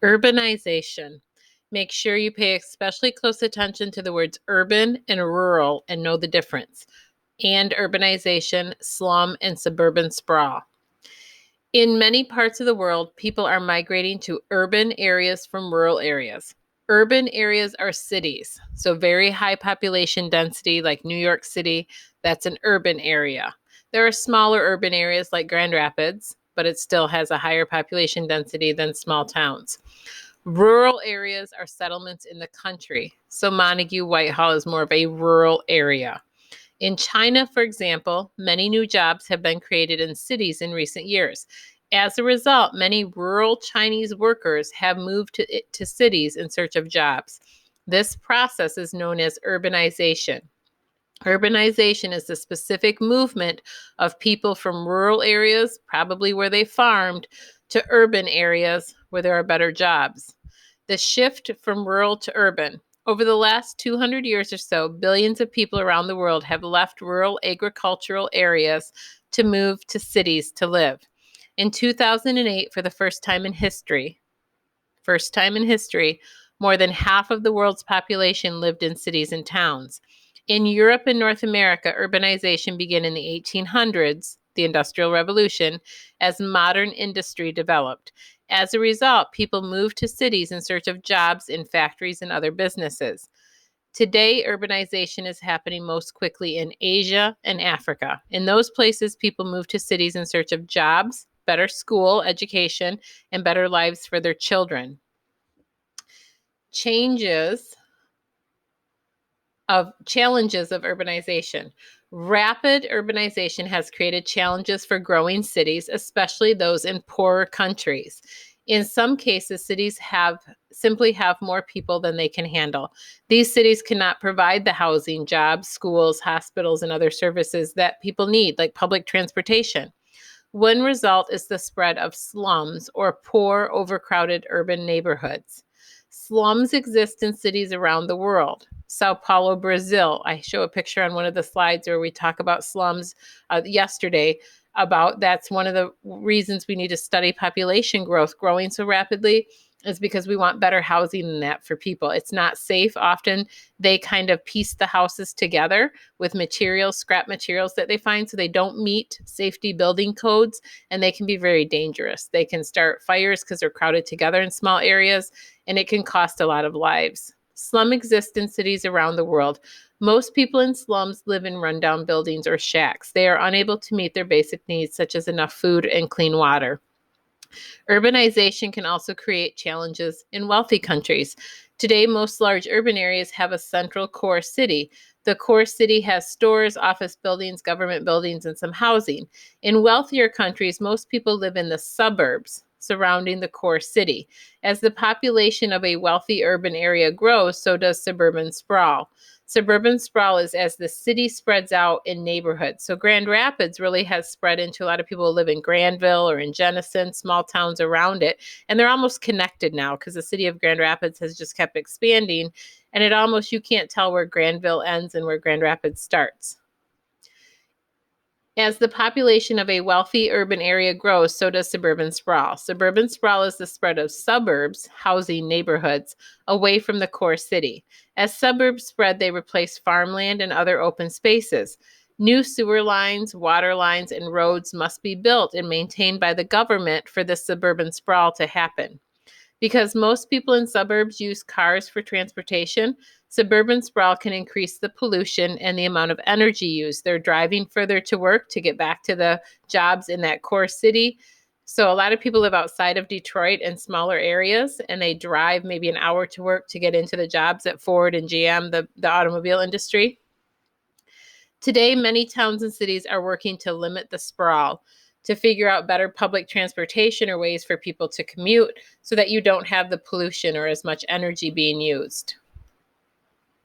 Urbanization. Make sure you pay especially close attention to the words urban and rural and know the difference. And urbanization, slum, and suburban sprawl. In many parts of the world, people are migrating to urban areas from rural areas. Urban areas are cities, so very high population density like New York City, that's an urban area. There are smaller urban areas like Grand Rapids, but it still has a higher population density than small towns. Rural areas are settlements in the country, so Montague Whitehall is more of a rural area. In China, for example, many new jobs have been created in cities in recent years. As a result, many rural Chinese workers have moved to cities in search of jobs. This process is known as urbanization. Urbanization is the specific movement of people from rural areas, probably where they farmed, to urban areas where there are better jobs. The shift from rural to urban. Over the last 200 years or so, billions of people around the world have left rural agricultural areas to move to cities to live. In 2008, for the first time in history, more than half of the world's population lived in cities and towns. In Europe and North America, urbanization began in the 1800s, the Industrial Revolution, as modern industry developed. As a result, people moved to cities in search of jobs in factories and other businesses. Today, urbanization is happening most quickly in Asia and Africa. In those places, people move to cities in search of jobs, better school, education, and better lives for their children. Challenges of urbanization. Rapid urbanization has created challenges for growing cities, especially those in poorer countries. In some cases, cities simply have more people than they can handle. These cities cannot provide the housing, jobs, schools, hospitals, and other services that people need, like public transportation. One result is the spread of slums or poor, overcrowded urban neighborhoods. Slums exist in cities around the world. Sao Paulo, Brazil. I show a picture on one of the slides where we talk about slums yesterday. About that's one of the reasons we need to study population growth growing so rapidly is because we want better housing than that for people. It's not safe. Often they kind of piece the houses together with materials, scrap materials that they find, so they don't meet safety building codes, and they can be very dangerous. They can start fires because they're crowded together in small areas, and it can cost a lot of lives. Slum exists in cities around the world. Most people in slums live in rundown buildings or shacks. They are unable to meet their basic needs, such as enough food and clean water. Urbanization can also create challenges in wealthy countries. Today, most large urban areas have a central core city. The core city has stores, office buildings, government buildings, and some housing. In wealthier countries, most people live in the suburbs surrounding the core city. As the population of a wealthy urban area grows, so does suburban sprawl. Suburban sprawl is as the city spreads out in neighborhoods. So Grand Rapids really has spread into a lot of people who live in Granville or in Jenison, small towns around it. And they're almost connected now because the city of Grand Rapids has just kept expanding. And you can't tell where Granville ends and where Grand Rapids starts. As the population of a wealthy urban area grows, so does suburban sprawl. Suburban sprawl is the spread of suburbs, housing neighborhoods, away from the core city. As suburbs spread, they replace farmland and other open spaces. New sewer lines, water lines, and roads must be built and maintained by the government for the suburban sprawl to happen. Because most people in suburbs use cars for transportation, suburban sprawl can increase the pollution and the amount of energy used. They're driving further to work to get back to the jobs in that core city. So a lot of people live outside of Detroit and smaller areas, and they drive maybe an hour to work to get into the jobs at Ford and GM, the automobile industry. Today, many towns and cities are working to limit the sprawl, to figure out better public transportation or ways for people to commute so that you don't have the pollution or as much energy being used.